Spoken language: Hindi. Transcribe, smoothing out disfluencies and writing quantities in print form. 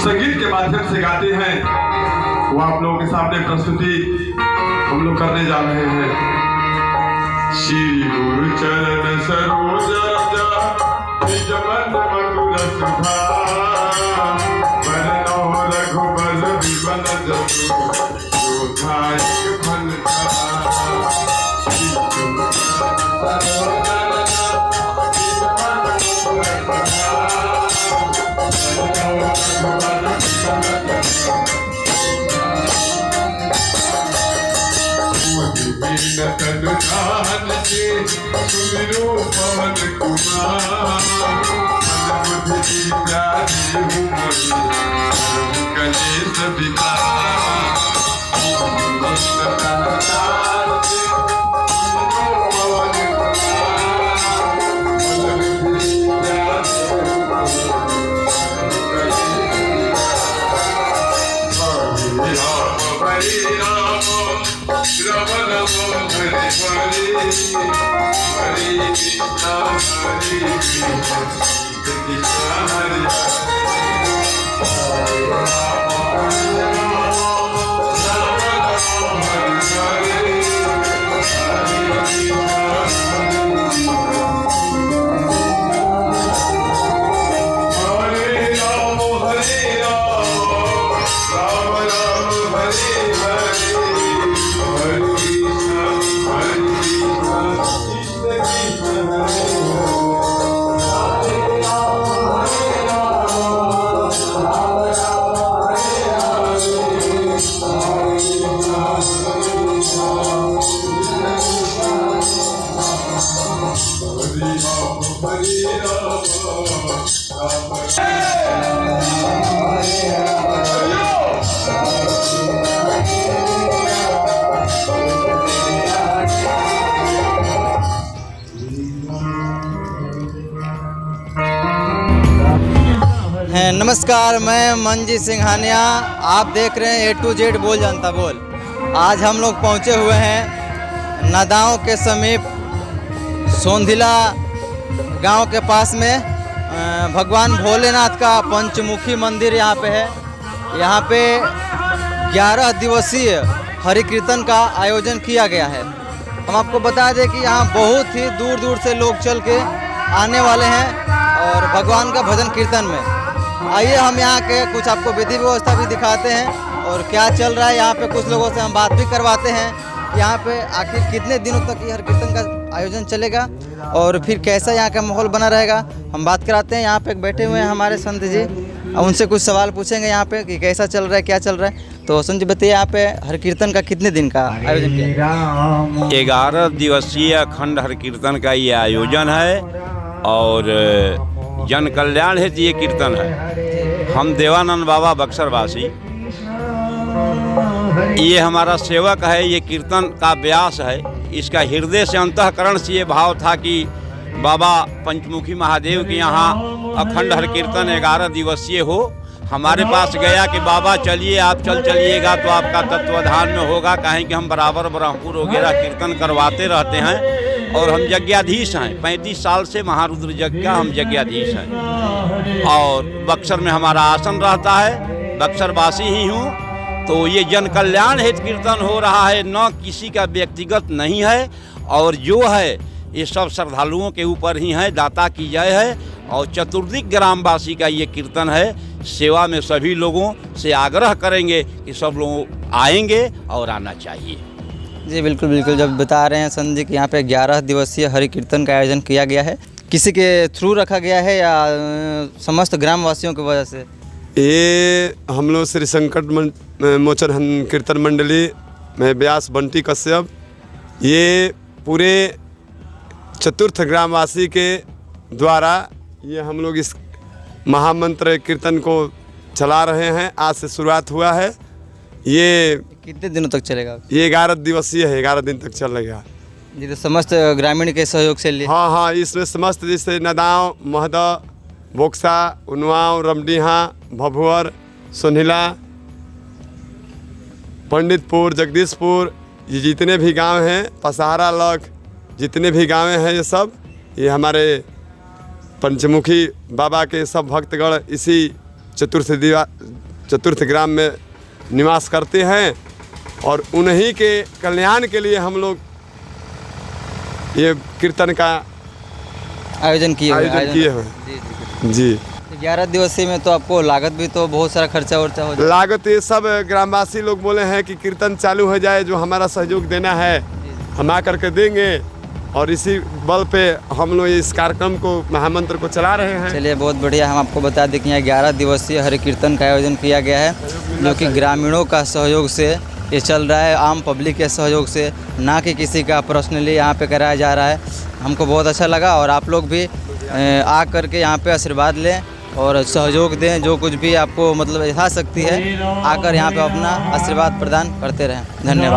संगीत के माध्यम से गाते हैं वो आप लोगों के सामने प्रस्तुति हम लोग करने जा रहे हैं। श्री गुरु चरण सरोज निज मन मधुर सुधा बरनो रघुबर विमल जसु जोधायक फल तनुजान के सुमिरो पवन कुमार मन बुद्धि प्यारे हूँ मणि कलेश विकार हरे कृष्णा हरे कृष्णा कृष्णा हरे नमस्कार, मैं मंजी सिंघानिया। आप देख रहे हैं A to Z बोल जानता बोल। आज हम लोग पहुंचे हुए हैं नदाओं के समीप सोंधिला गांव के पास में भगवान भोलेनाथ का पंचमुखी मंदिर यहाँ पे है। यहाँ पे 11 दिवसीय हरि कीर्तन का आयोजन किया गया है। हम आपको बता दें कि यहाँ बहुत ही दूर दूर से लोग चल के आने वाले हैं और भगवान का भजन कीर्तन में। आइए हम यहाँ के कुछ आपको विधि व्यवस्था भी दिखाते हैं और क्या चल रहा है यहाँ पे। कुछ लोगों से हम बात भी करवाते हैं यहाँ पे आखिर कितने दिनों तक ये हरि कीर्तन का आयोजन चलेगा और फिर कैसा यहाँ का माहौल बना रहेगा। हम बात कराते हैं। यहाँ पे बैठे हुए हैं हमारे संत जी, उनसे कुछ सवाल पूछेंगे यहाँ पे कि कैसा चल रहा है, क्या चल रहा है। तो हसन जी बताइए, यहाँ पे हर कीर्तन का कितने दिन का आयोजन किया? 11 दिवसीय अखंड हर कीर्तन का ये आयोजन है और जन कल्याण हेतु ये कीर्तन है। हम देवानंद बाबा बक्सर वासी, ये हमारा सेवक है। ये कीर्तन का व्यास है। इसका हृदय से अंतःकरण से ये भाव था कि बाबा पंचमुखी महादेव के यहाँ अखंड हर कीर्तन 11 दिवसीय हो। हमारे पास गया कि बाबा चलिए, आप चलिएगा तो आपका तत्वाधान में होगा, कहें कि हम बराबर ब्रह्मपुर वगैरह कीर्तन करवाते रहते हैं और हम यज्ञाधीश हैं। 35 साल से महारुद्र यज्ञ का हम यज्ञाधीश हैं और बक्सर में हमारा आसन रहता है। बक्सर वासी ही हूँ। तो ये जन कल्याण हेतु कीर्तन हो रहा है, न किसी का व्यक्तिगत नहीं है। और जो है ये सब श्रद्धालुओं के ऊपर ही है। दाता की जय है। और चतुर्दिक ग्रामवासी का ये कीर्तन है। सेवा में सभी लोगों से आग्रह करेंगे कि सब लोग आएंगे और आना चाहिए। जी बिल्कुल बिल्कुल। जब बता रहे हैं संत जी कि यहाँ पे 11 दिवसीय हरि कीर्तन का आयोजन किया गया है, किसी के थ्रू रखा गया है या समस्त ग्रामवासियों की वजह से? ये हम लोग श्री संकट मोचन कीर्तन मंडली में व्यास बंटी कश्यप, ये पूरे चतुर्थ ग्रामवासी के द्वारा ये हम लोग इस महामंत्र कीर्तन को चला रहे हैं। आज से शुरुआत हुआ है। ये कितने दिनों तक चलेगा? ये 11 दिवसीय है, 11 दिन तक चलेगा। जी, तो समस्त ग्रामीण के सहयोग से लिए? हाँ, इसमें समस्त जैसे नदाव, महदा, बोक्सा, उन्वाव, रमडीहा, भभुअर, सोनिला, पंडितपुर, जगदीशपुर, ये जितने भी गांव हैं, पसहारा लख, जितने भी गाँव हैं ये सब, ये हमारे पंचमुखी बाबा के सब भक्तगण इसी चतुर्थ ग्राम में निवास करते हैं और उन्हीं के कल्याण के लिए हम लोग ये कीर्तन का आयोजन किए हैं। जी 11 दिवसीय में तो आपको लागत भी तो बहुत सारा खर्चा वर्चा हो जाए। लागत ये सब ग्रामवासी लोग बोले हैं कि कीर्तन चालू हो जाए, जो हमारा सहयोग देना है हम आ करके देंगे और इसी बल पे हम लोग इस कार्यक्रम को, महामंत्र को चला रहे हैं। चलिए बहुत बढ़िया। हम आपको बता दें कि यहाँ 11 दिवसीय हरि कीर्तन का आयोजन किया गया है, जो कि ग्रामीणों का सहयोग से ये चल रहा है, आम पब्लिक के सहयोग से, ना कि किसी का पर्सनली यहाँ पे कराया जा रहा है। हमको बहुत अच्छा लगा और आप लोग भी आ करके यहाँ पे आशीर्वाद लें और सहयोग दें। जो कुछ भी आपको मतलब यथाशक्ति है आकर यहाँ पे अपना आशीर्वाद प्रदान करते रहें। धन्यवाद।